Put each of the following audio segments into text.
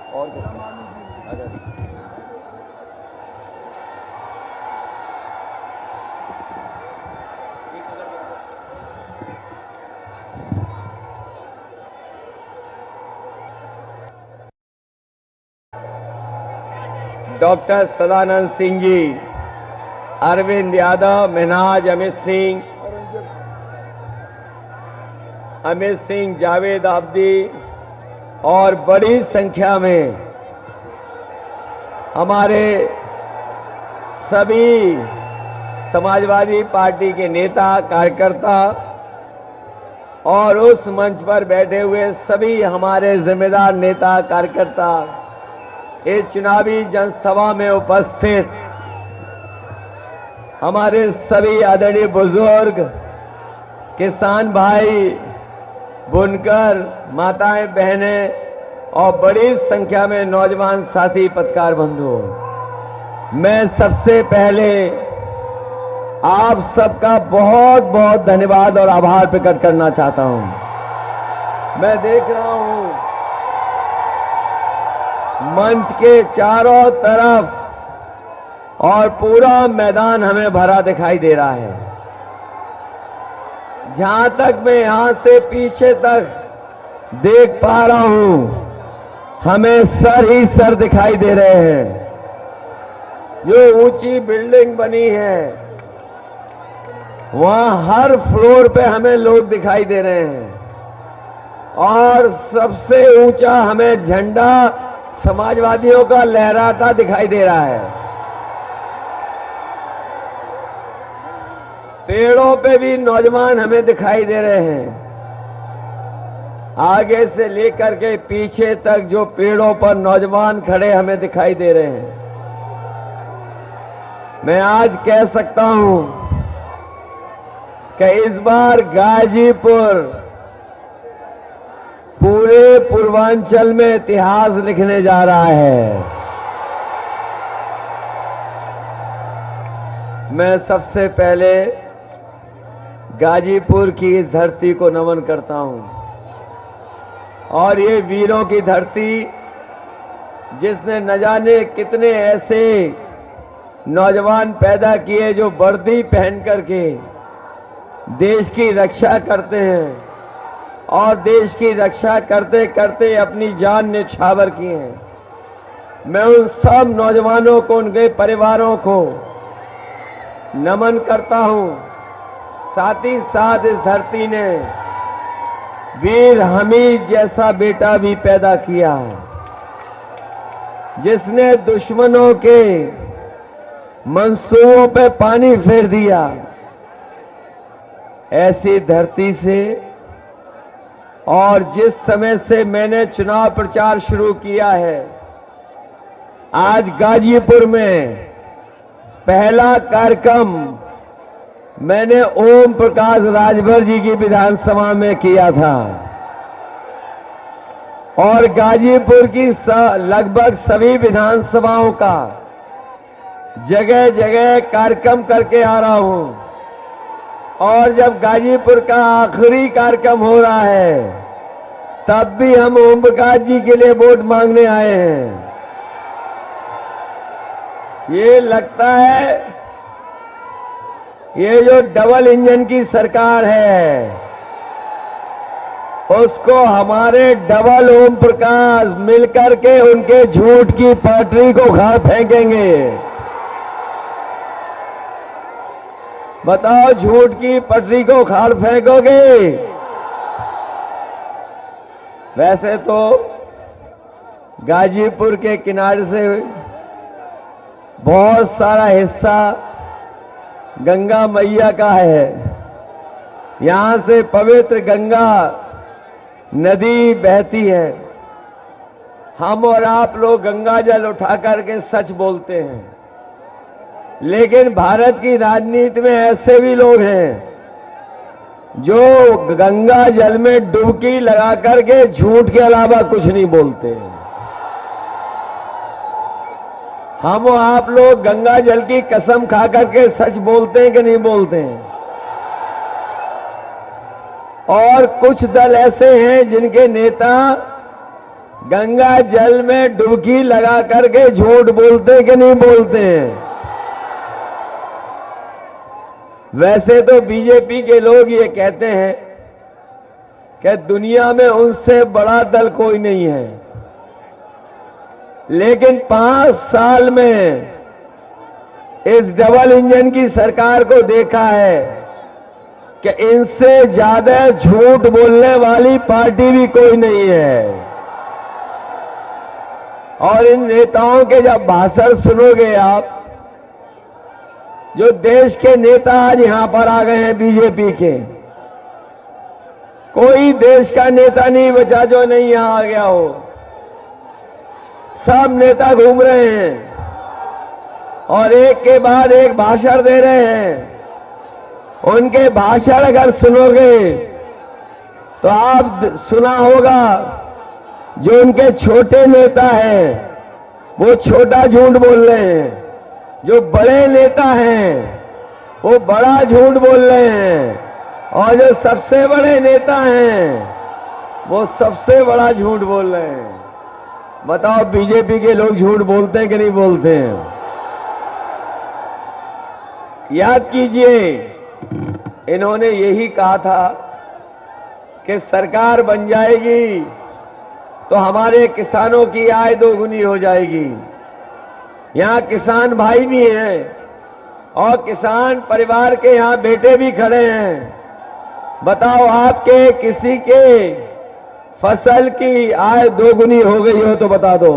और किसमें? डॉक्टर सदानंद सिंह जी, अरविंद यादव, मिन्हाज अमित सिंह, जावेद आबदी और बड़ी संख्या में हमारे सभी समाजवादी पार्टी के नेता कार्यकर्ता और उस मंच पर बैठे हुए सभी हमारे जिम्मेदार नेता कार्यकर्ता, इस चुनावी जनसभा में उपस्थित हमारे सभी आदरणीय बुजुर्ग, किसान भाई, बुनकर, माताएं, बहनें और बड़ी संख्या में नौजवान साथी पत्रकार बंधु, मैं सबसे पहले आप सबका बहुत बहुत धन्यवाद और आभार प्रकट करना चाहता हूं। मैं देख रहा हूं मंच के चारों तरफ और पूरा मैदान हमें भरा दिखाई दे रहा है। जहां तक मैं यहां से पीछे तक देख पा रहा हूं, हमें सर ही सर दिखाई दे रहे हैं। जो ऊंची बिल्डिंग बनी है, वहां हर फ्लोर पे हमें लोग दिखाई दे रहे हैं और सबसे ऊंचा हमें झंडा समाजवादियों का लहराता दिखाई दे रहा है। पेड़ों पे भी नौजवान हमें दिखाई दे रहे हैं। आगे से लेकर के पीछे तक जो पेड़ों पर नौजवान खड़े हमें दिखाई दे रहे हैं। मैं आज कह सकता हूं कि इस बार गाजीपुर पूरे पूर्वांचल में इतिहास लिखने जा रहा है। मैं सबसे पहले गाजीपुर की इस धरती को नमन करता हूं और ये वीरों की धरती, जिसने न जाने कितने ऐसे नौजवान पैदा किए जो वर्दी पहन करके देश की रक्षा करते हैं और देश की रक्षा करते करते अपनी जान न्यौछावर की हैं। मैं उन सब नौजवानों को, उनके परिवारों को नमन करता हूं। साथ ही साथ इस धरती ने वीर हमीद जैसा बेटा भी पैदा किया है, जिसने दुश्मनों के मंसूबों पे पानी फेर दिया। ऐसी धरती से और जिस समय से मैंने चुनाव प्रचार शुरू किया है, आज गाजीपुर में पहला कार्यक्रम मैंने ओम प्रकाश राजभर जी की विधानसभा में किया था और गाजीपुर की लगभग सभी विधानसभाओं का जगह जगह कार्यक्रम करके आ रहा हूं। और जब गाजीपुर का आखिरी कार्यक्रम हो रहा है, तब भी हम ओम प्रकाश जी के लिए वोट मांगने आए हैं। ये लगता है ये जो डबल इंजन की सरकार है, उसको हमारे डबल ओम प्रकाश मिलकर के उनके झूठ की पटरी को उखाड़ फेंकेंगे। बताओ, झूठ की पटरी को उखाड़ फेंकोगे? वैसे तो गाजीपुर के किनारे से बहुत सारा हिस्सा गंगा मैया का है। यहां से पवित्र गंगा नदी बहती है। हम और आप लोग गंगा जल उठा करके सच बोलते हैं, लेकिन भारत की राजनीति में ऐसे भी लोग हैं जो गंगा जल में डुबकी लगा करके झूठ के अलावा कुछ नहीं बोलते। हम और आप लोग गंगा जल की कसम खा करके सच बोलते हैं कि नहीं बोलते हैं? और कुछ दल ऐसे हैं जिनके नेता गंगा जल में डुबकी लगा करके झूठ बोलते कि नहीं बोलते हैं? वैसे तो बीजेपी के लोग ये कहते हैं कि दुनिया में उनसे बड़ा दल कोई नहीं है, लेकिन 5 साल में इस डबल इंजन की सरकार को देखा है कि इनसे ज्यादा झूठ बोलने वाली पार्टी भी कोई नहीं है। और इन नेताओं के जब भाषण सुनोगे आप, जो देश के नेता आज यहां पर आ गए हैं बीजेपी के, कोई देश का नेता नहीं बचा जो नहीं यहां आ गया हो। सब नेता घूम रहे हैं और एक के बाद एक भाषण दे रहे हैं। उनके भाषण अगर सुनोगे तो आप सुना होगा, जो उनके छोटे नेता हैं वो छोटा झूठ बोल रहे हैं, जो बड़े नेता हैं वो बड़ा झूठ बोल रहे हैं, और जो सबसे बड़े नेता हैं वो सबसे बड़ा झूठ बोल रहे हैं। बताओ बीजेपी के लोग झूठ बोलते हैं कि नहीं बोलते हैं? याद कीजिए, इन्होंने यही कहा था कि सरकार बन जाएगी तो हमारे किसानों की आय दोगुनी हो जाएगी। यहां किसान भाई भी हैं और किसान परिवार के यहां बेटे भी खड़े हैं। बताओ आपके किसी के फसल की आय दोगुनी हो गई हो तो बता दो।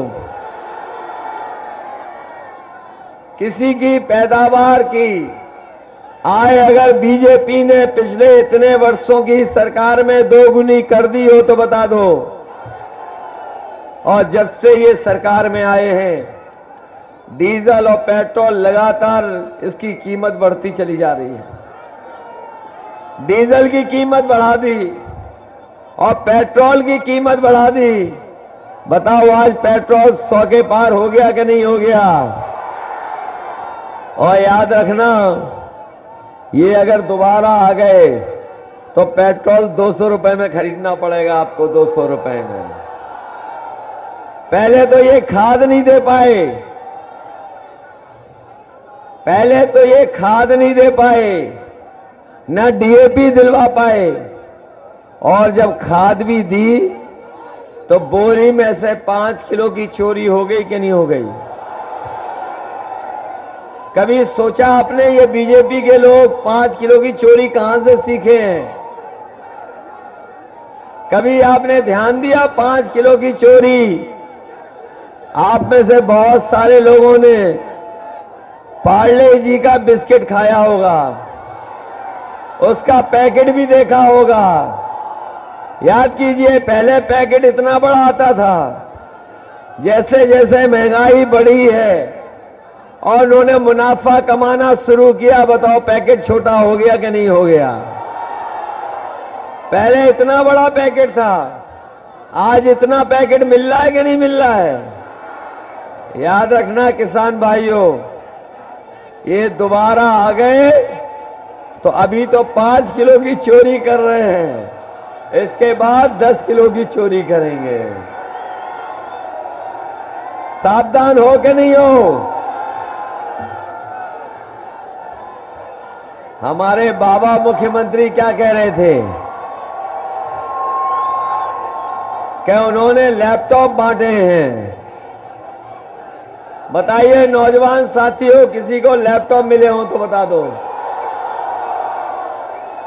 किसी की पैदावार की आय अगर बीजेपी ने पिछले इतने वर्षों की सरकार में दोगुनी कर दी हो तो बता दो। और जब से ये सरकार में आए हैं, डीजल और पेट्रोल लगातार इसकी कीमत बढ़ती चली जा रही है। डीजल की कीमत बढ़ा दी और पेट्रोल की कीमत बढ़ा दी। बताओ आज पेट्रोल 100 के पार हो गया कि नहीं हो गया? और याद रखना, ये अगर दोबारा आ गए तो पेट्रोल 200 रुपए में खरीदना पड़ेगा आपको, 200 रुपए में। पहले तो ये खाद नहीं दे पाए, पहले तो ये खाद नहीं दे पाए, न डीएपी दिलवा पाए, और जब खाद भी दी तो बोरी में से 5 किलो की चोरी हो गई कि नहीं हो गई? कभी सोचा आपने ये बीजेपी के लोग 5 किलो की चोरी कहां से सीखे हैं? कभी आपने ध्यान दिया 5 किलो की चोरी? आप में से बहुत सारे लोगों ने पार्ले जी का बिस्किट खाया होगा, उसका पैकेट भी देखा होगा। याद कीजिए, पहले पैकेट इतना बड़ा आता था। जैसे जैसे महंगाई बढ़ी है और उन्होंने मुनाफा कमाना शुरू किया, बताओ पैकेट छोटा हो गया कि नहीं हो गया? पहले इतना बड़ा पैकेट था, आज इतना पैकेट मिल रहा है कि नहीं मिल रहा है? याद रखना किसान भाइयों, ये दोबारा आ गए तो अभी तो 5 किलो की चोरी कर रहे हैं, इसके बाद 10 किलो की चोरी करेंगे। सावधान हो कि नहीं हो? हमारे बाबा मुख्यमंत्री क्या कह रहे थे कि उन्होंने लैपटॉप बांटे हैं। बताइए नौजवान साथियों, किसी को लैपटॉप मिले हो तो बता दो।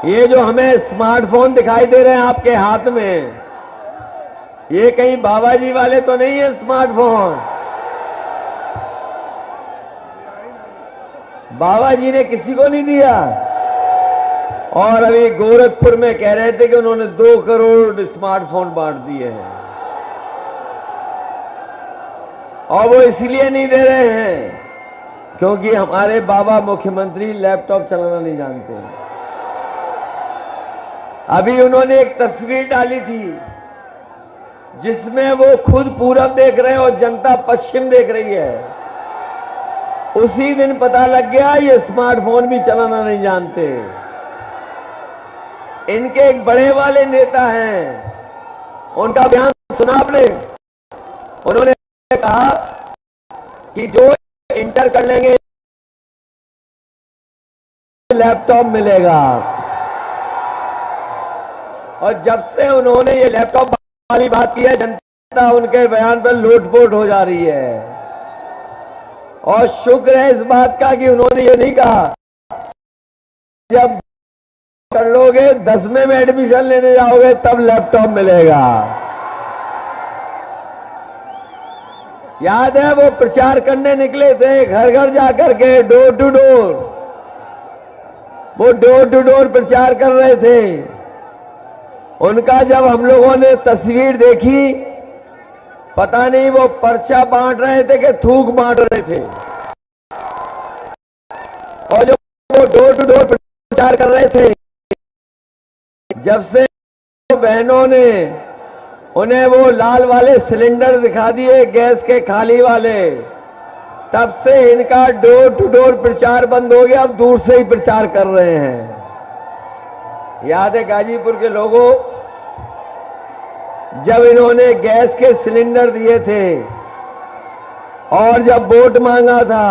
ये जो हमें स्मार्टफोन दिखाई दे रहे हैं आपके हाथ में, ये कहीं बाबा जी वाले तो नहीं है स्मार्टफोन? बाबा जी ने किसी को नहीं दिया। और अभी गोरखपुर में कह रहे थे कि उन्होंने 2 करोड़ स्मार्टफोन बांट दिए हैं, और वो इसलिए नहीं दे रहे हैं क्योंकि हमारे बाबा मुख्यमंत्री लैपटॉप चलाना नहीं जानते। अभी उन्होंने एक तस्वीर डाली थी जिसमें वो खुद पूरब देख रहे हैं और जनता पश्चिम देख रही है। उसी दिन पता लग गया ये स्मार्टफोन भी चलाना नहीं जानते। इनके एक बड़े वाले नेता हैं, उनका बयान सुना आपने? उन्होंने कहा कि जो इंटर कर लेंगे लैपटॉप मिलेगा। और जब से उन्होंने ये लैपटॉप वाली बात की है, जनता उनके बयान पर लोटपोट हो जा रही है। और शुक्र है इस बात का कि उन्होंने ये नहीं कहा जब कर लोगे 10वें में एडमिशन लेने जाओगे तब लैपटॉप मिलेगा। याद है वो प्रचार करने निकले थे घर घर जाकर के, डोर टू डोर। वो डोर टू डोर प्रचार कर रहे थे। उनका जब हम लोगों ने तस्वीर देखी, पता नहीं वो पर्चा बांट रहे थे कि थूक बांट रहे थे। और जो वो डोर टू डोर प्रचार कर रहे थे, जब से बहनों ने उन्हें वो लाल वाले सिलेंडर दिखा दिए गैस के खाली वाले, तब से इनका डोर टू डोर प्रचार बंद हो गया। अब दूर से ही प्रचार कर रहे हैं। याद है गाजीपुर के लोगों, जब इन्होंने गैस के सिलेंडर दिए थे और जब वोट मांगा था,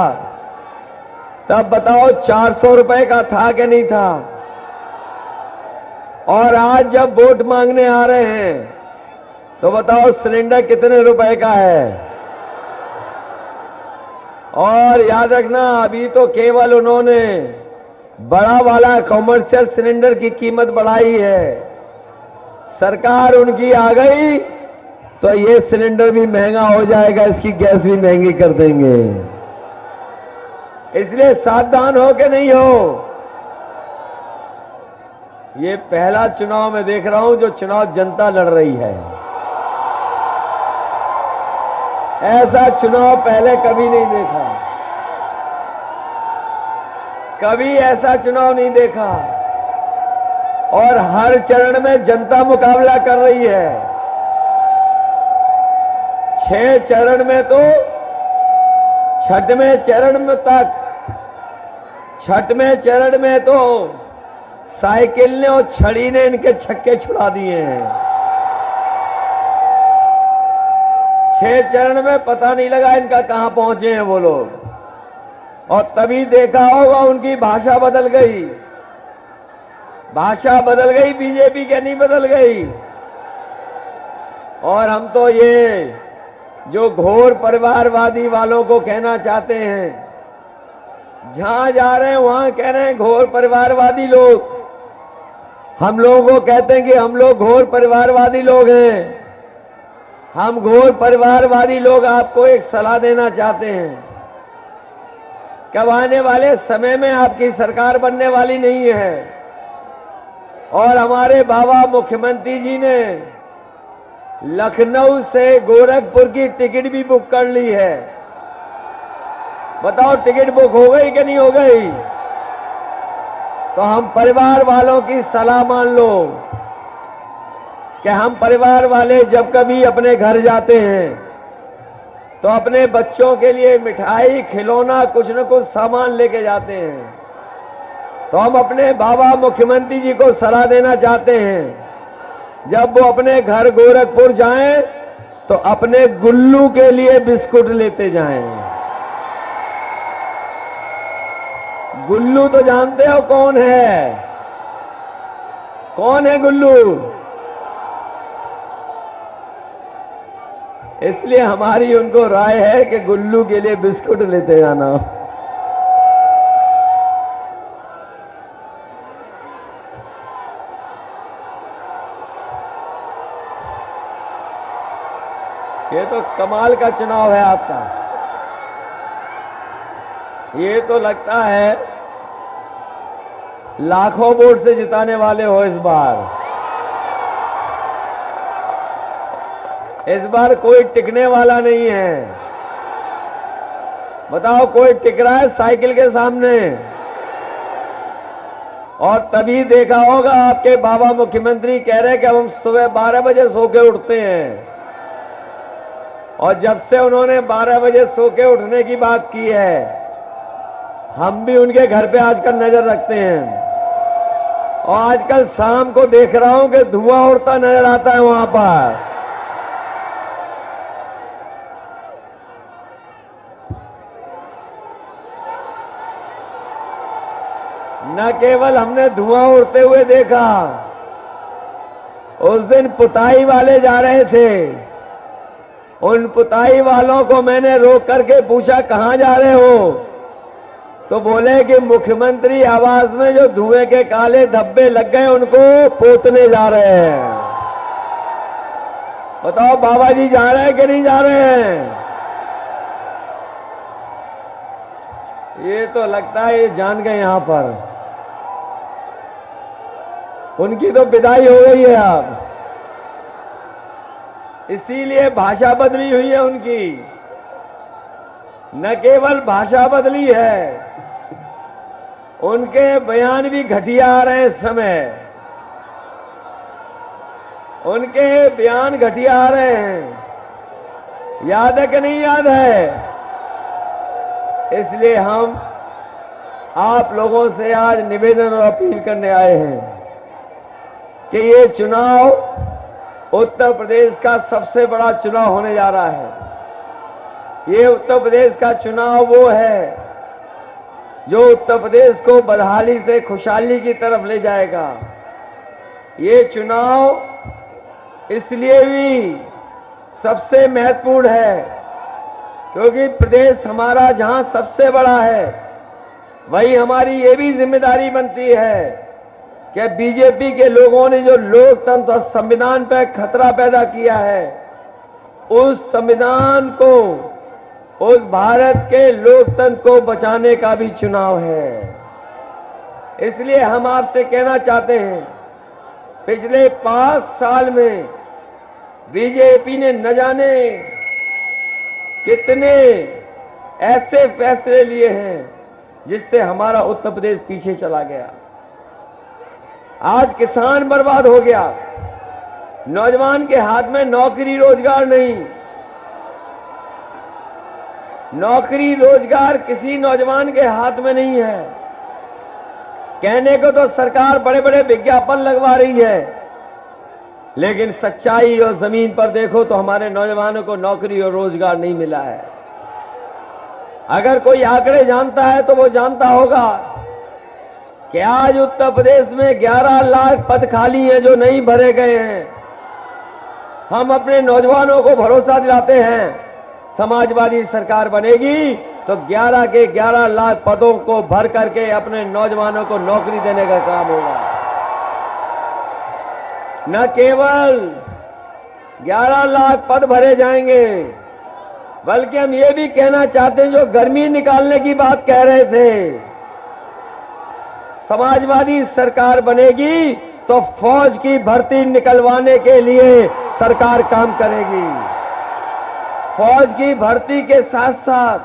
तब बताओ 400 रुपए का था कि नहीं था? और आज जब वोट मांगने आ रहे हैं तो बताओ सिलेंडर कितने रुपए का है? और याद रखना, अभी तो केवल उन्होंने बड़ा वाला कमर्शियल सिलेंडर की कीमत बढ़ाई है। सरकार उनकी आ गई तो ये सिलेंडर भी महंगा हो जाएगा, इसकी गैस भी महंगी कर देंगे। इसलिए सावधान हो कि नहीं हो? ये पहला चुनाव मैं देख रहा हूं जो चुनाव जनता लड़ रही है। ऐसा चुनाव पहले कभी नहीं देखा, कभी ऐसा चुनाव नहीं देखा। और हर चरण में जनता मुकाबला कर रही है। 6 चरण में तो 6वें चरण में तक, 6वें चरण में तो साइकिल ने और छड़ी ने इनके छक्के छुड़ा दिए हैं। 6 चरण में पता नहीं लगा इनका कहां पहुंचे हैं वो लोग। और तभी देखा होगा उनकी भाषा बदल गई। भाषा बदल गई, बीजेपी के नहीं बदल गई। और हम तो ये जो घोर परिवारवादी वालों को कहना चाहते हैं, जहां जा रहे हैं वहां कह रहे हैं घोर परिवारवादी लोग। हम लोगों को कहते हैं कि हम लोग घोर परिवारवादी लोग हैं। हम घोर परिवारवादी लोग आपको एक सलाह देना चाहते हैं। कब आने वाले समय में आपकी सरकार बनने वाली नहीं है। और हमारे बाबा मुख्यमंत्री जी ने लखनऊ से गोरखपुर की टिकट भी बुक कर ली है। बताओ टिकट बुक हो गई कि नहीं हो गई? तो हम परिवार वालों की सलाह मान लो कि हम परिवार वाले जब कभी अपने घर जाते हैं तो अपने बच्चों के लिए मिठाई, खिलौना, कुछ न कुछ सामान लेके जाते हैं। तो हम अपने बाबा मुख्यमंत्री जी को सलाह देना चाहते हैं, जब वो अपने घर गोरखपुर जाएं तो अपने गुल्लू के लिए बिस्कुट लेते जाएं। गुल्लू तो जानते हो कौन है? कौन है गुल्लू? इसलिए हमारी उनको राय है कि गुल्लू के लिए बिस्कुट लेते जाना। ये तो कमाल का चुनाव है आपका। ये तो लगता है लाखों वोट से जिताने वाले हो इस बार। इस बार कोई टिकने वाला नहीं है। बताओ कोई टिक रहा है साइकिल के सामने? और तभी देखा होगा आपके बाबा मुख्यमंत्री कह रहे हैं कि हम सुबह 12 बजे सो के उठते हैं। और जब से उन्होंने 12 बजे सो के उठने की बात की है, हम भी उनके घर पे आजकल नजर रखते हैं। और आजकल शाम को देख रहा हूं कि धुआं उड़ता नजर आता है वहां पर। न केवल हमने धुआं उड़ते हुए देखा, उस दिन पुताई वाले जा रहे थे, उन पुताई वालों को मैंने रोक करके पूछा कहां जा रहे हो, तो बोले कि मुख्यमंत्री आवास में जो धुएं के काले धब्बे लग गए उनको पोतने जा रहे हैं। बताओ बाबा जी जा रहे हैं कि नहीं जा रहे हैं? ये तो लगता है ये जान गए यहां पर, उनकी तो विदाई हो गई है अब, इसीलिए भाषा बदली हुई है उनकी। न केवल भाषा बदली है, उनके बयान भी घटिया आ रहे हैं इस समय, उनके बयान घटिया आ रहे हैं। याद है कि नहीं याद है? इसलिए हम आप लोगों से आज निवेदन और अपील करने आए हैं कि ये चुनाव उत्तर प्रदेश का सबसे बड़ा चुनाव होने जा रहा है। ये उत्तर प्रदेश का चुनाव वो है जो उत्तर प्रदेश को बदहाली से खुशहाली की तरफ ले जाएगा। ये चुनाव इसलिए भी सबसे महत्वपूर्ण है क्योंकि प्रदेश हमारा जहां सबसे बड़ा है, वहीं हमारी ये भी जिम्मेदारी बनती है कि बीजेपी के लोगों ने जो लोकतंत्र और संविधान पर खतरा पैदा किया है, उस संविधान को, उस भारत के लोकतंत्र को बचाने का भी चुनाव है। इसलिए हम आपसे कहना चाहते हैं, पिछले 5 साल में बीजेपी ने न जाने कितने ऐसे फैसले लिए हैं जिससे हमारा उत्तर प्रदेश पीछे चला गया। आज किसान बर्बाद हो गया, नौजवान के हाथ में नौकरी रोजगार नहीं। नौकरी रोजगार किसी नौजवान के हाथ में नहीं है। कहने को तो सरकार बड़े बड़े विज्ञापन लगवा रही है, लेकिन सच्चाई और जमीन पर देखो तो हमारे नौजवानों को नौकरी और रोजगार नहीं मिला है। अगर कोई आंकड़े जानता है तो वो जानता होगा कि आज उत्तर प्रदेश में 11 लाख पद खाली हैं जो नहीं भरे गए हैं। हम अपने नौजवानों को भरोसा दिलाते हैं, समाजवादी सरकार बनेगी तो 11 के 11 लाख पदों को भर करके अपने नौजवानों को नौकरी देने का काम होगा। न केवल 11 लाख पद भरे जाएंगे, बल्कि हम ये भी कहना चाहते हैं, जो गर्मी निकालने की बात कह रहे थे, समाजवादी सरकार बनेगी तो फौज की भर्ती निकलवाने के लिए सरकार काम करेगी। फौज की भर्ती के साथ साथ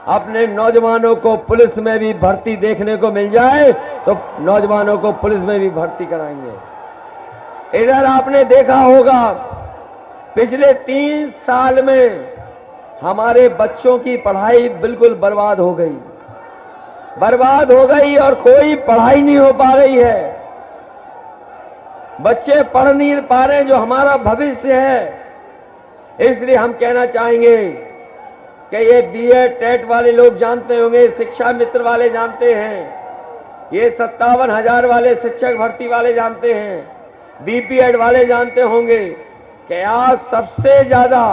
अपने नौजवानों को पुलिस में भी भर्ती देखने को मिल जाए तो नौजवानों को पुलिस में भी भर्ती कराएंगे। इधर आपने देखा होगा पिछले 3 साल में हमारे बच्चों की पढ़ाई बिल्कुल बर्बाद हो गई और कोई पढ़ाई नहीं हो पा रही है। बच्चे पढ़ नहीं पा रहे, जो हमारा भविष्य है। इसलिए हम कहना चाहेंगे कि ये बीएड टेट वाले लोग जानते होंगे, शिक्षा मित्र वाले जानते हैं, ये 57,000 वाले शिक्षक भर्ती वाले जानते हैं, बीपीएड वाले जानते होंगे कि आज सबसे ज्यादा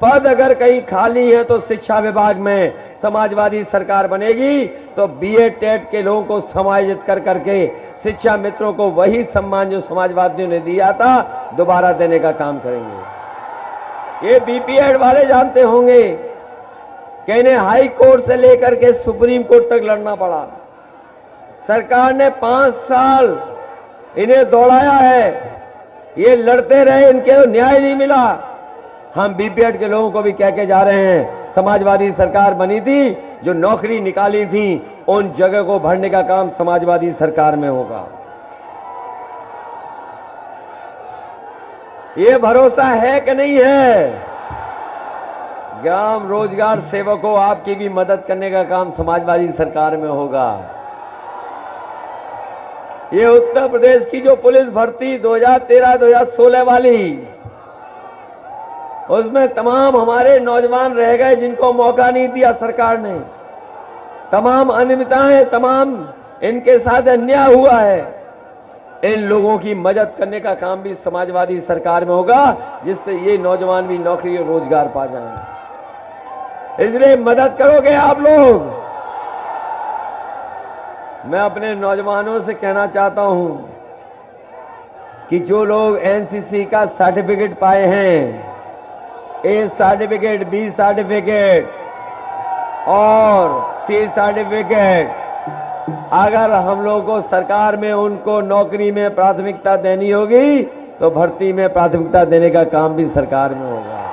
पद अगर कहीं खाली है तो शिक्षा विभाग में समाजवादी सरकार बनेगी तो बीएड टेट के लोगों को समायोजित कर करके शिक्षा मित्रों को वही सम्मान जो समाजवादियों ने दिया था दोबारा देने का काम करेंगे। ये बीपीएड वाले जानते होंगे कि इन्हें हाई कोर्ट से लेकर के सुप्रीम कोर्ट तक लड़ना पड़ा। सरकार ने 5 साल इन्हें दौड़ाया है, ये लड़ते रहे, इनके न्याय नहीं मिला। हम बीपीएड के लोगों को भी कह के जा रहे हैं, समाजवादी सरकार बनी थी, जो नौकरी निकाली थी उन जगह को भरने का काम समाजवादी सरकार में होगा। ये भरोसा है कि नहीं है? ग्राम रोजगार सेवकों, आपकी भी मदद करने का काम समाजवादी सरकार में होगा। ये उत्तर प्रदेश की जो पुलिस भर्ती 2013-2016 वाली, उसमें तमाम हमारे नौजवान रह गए जिनको मौका नहीं दिया सरकार ने। तमाम अनियमितताएं, तमाम इनके साथ अन्याय हुआ है, इन लोगों की मदद करने का काम भी समाजवादी सरकार में होगा, जिससे ये नौजवान भी नौकरी और रोजगार पा जाएं। इसलिए मदद करोगे आप लोग। मैं अपने नौजवानों से कहना चाहता हूं कि जो लोग एनसीसी का सर्टिफिकेट पाए हैं, ए सर्टिफिकेट, बी सर्टिफिकेट और सी सर्टिफिकेट, अगर हम लोगों को सरकार में उनको नौकरी में प्राथमिकता देनी होगी तो भर्ती में प्राथमिकता देने का काम भी सरकार में होगा।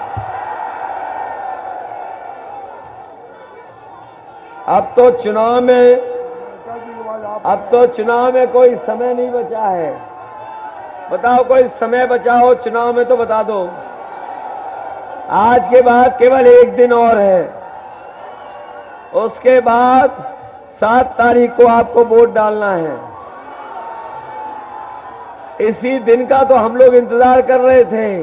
अब तो चुनाव में कोई समय नहीं बचा है। बताओ, कोई समय बचा हो चुनाव में तो बता दो। आज के बाद केवल एक दिन और है, उसके बाद 7 तारीख को आपको वोट डालना है। इसी दिन का तो हम लोग इंतजार कर रहे थे।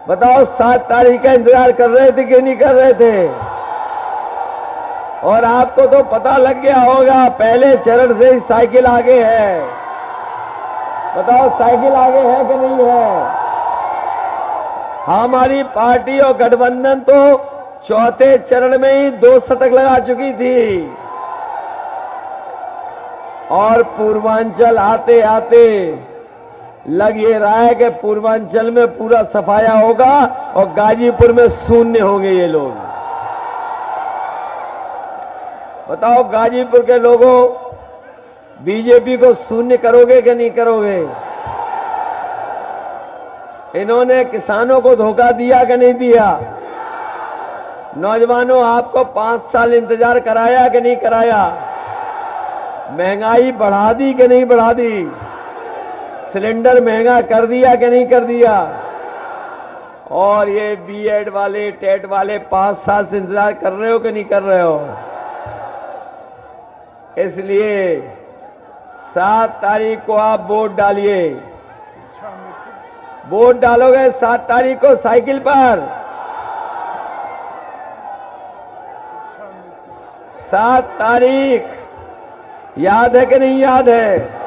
बताओ, 7 तारीख का इंतजार कर रहे थे कि नहीं कर रहे थे? और आपको तो पता लग गया होगा, पहले चरण से ही साइकिल आगे है। बताओ, साइकिल आगे है कि नहीं है? हमारी पार्टी और गठबंधन तो चौथे चरण में ही 2 शतक लगा चुकी थी, और पूर्वांचल आते आते लग ये रहा है कि पूर्वांचल में पूरा सफाया होगा और गाजीपुर में शून्य होंगे ये लोग। बताओ, गाजीपुर के लोगों, बीजेपी को शून्य करोगे कि नहीं करोगे? इन्होंने किसानों को धोखा दिया कि नहीं दिया? नौजवानों, आपको 5 साल इंतजार कराया कि नहीं कराया? महंगाई बढ़ा दी कि नहीं बढ़ा दी? सिलेंडर महंगा कर दिया कि नहीं कर दिया? और ये बीएड वाले, टेट वाले 5 साल से इंतजार कर रहे हो कि नहीं कर रहे हो? इसलिए 7 तारीख को आप वोट डालिए। वोट डालोगे 7 तारीख को साइकिल पर। 7 तारीख याद है कि नहीं याद है?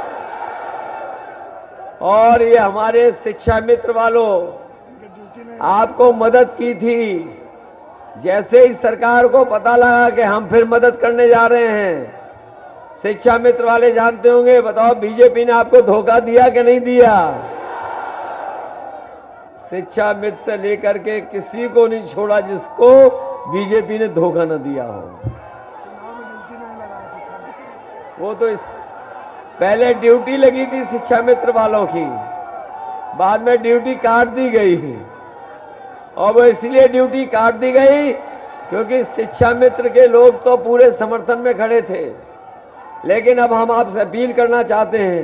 और ये हमारे शिक्षा मित्र वालों आपको मदद की थी। जैसे ही सरकार को पता लगा कि हम फिर मदद करने जा रहे हैं, शिक्षा मित्र वाले जानते होंगे। बताओ, बीजेपी ने आपको धोखा दिया कि नहीं दिया? शिक्षा मित्र से लेकर के किसी को नहीं छोड़ा जिसको बीजेपी ने धोखा न दिया हो। वो तो पहले ड्यूटी लगी थी शिक्षा मित्र वालों की, बाद में ड्यूटी काट दी गई, और वो इसलिए ड्यूटी काट दी गई क्योंकि शिक्षा मित्र के लोग तो पूरे समर्थन में खड़े थे। लेकिन अब हम आपसे अपील करना चाहते हैं,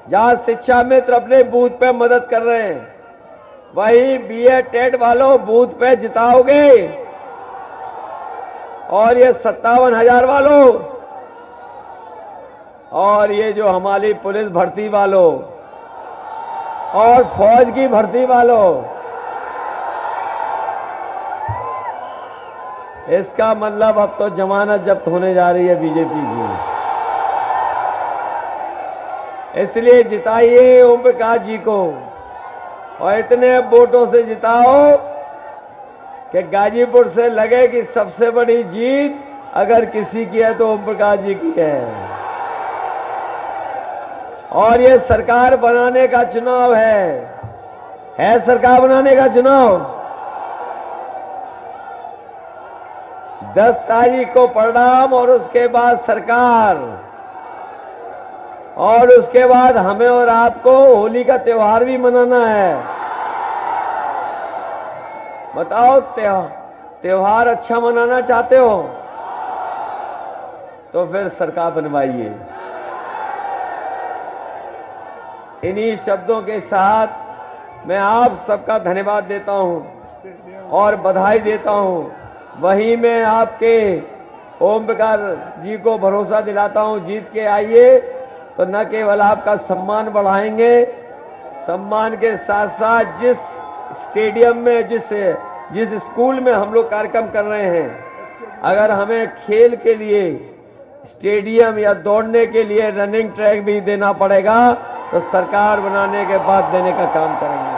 जहां शिक्षा मित्र अपने बूथ पे मदद कर रहे हैं, वही बीएड टेट वालों बूथ पे जिताओगे। और ये 57,000 वालों, और ये जो हमारी पुलिस भर्ती वालों और फौज की भर्ती वालों, इसका मतलब अब तो जमानत जब्त होने जा रही है बीजेपी की। इसलिए जिताइए ओम प्रकाश जी को, और इतने वोटों से जिताओ कि गाजीपुर से लगे कि सबसे बड़ी जीत अगर किसी की है तो ओम प्रकाश जी की है। और ये सरकार बनाने का चुनाव है सरकार बनाने का चुनाव। 10 तारीख को परिणाम और उसके बाद सरकार, और उसके बाद हमें और आपको होली का त्योहार भी मनाना है। बताओ, त्योहार अच्छा मनाना चाहते हो तो फिर सरकार बनवाइए। इन्हीं शब्दों के साथ मैं आप सबका धन्यवाद देता हूं और बधाई देता हूं। वहीं मैं आपके ओम प्रकाश जी को भरोसा दिलाता हूं, जीत के आइए तो न केवल आपका सम्मान बढ़ाएंगे, सम्मान के साथ साथ जिस स्टेडियम में, जिस स्कूल में हम लोग कार्यक्रम कर रहे हैं, अगर हमें खेल के लिए स्टेडियम या दौड़ने के लिए रनिंग ट्रैक भी देना पड़ेगा तो सरकार बनाने के बाद देने का काम करेंगे।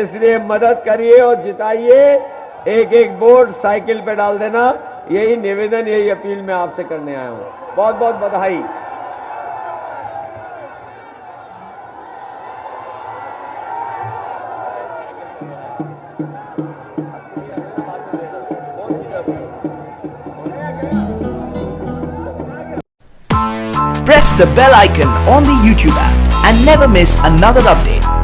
इसलिए मदद करिए और जिताइए। एक एक वोट साइकिल पे डाल देना। यही निवेदन, यही अपील मैं आपसे करने आया हूं। बहुत बहुत बधाई। Press the bell icon on the YouTube app and never miss another update.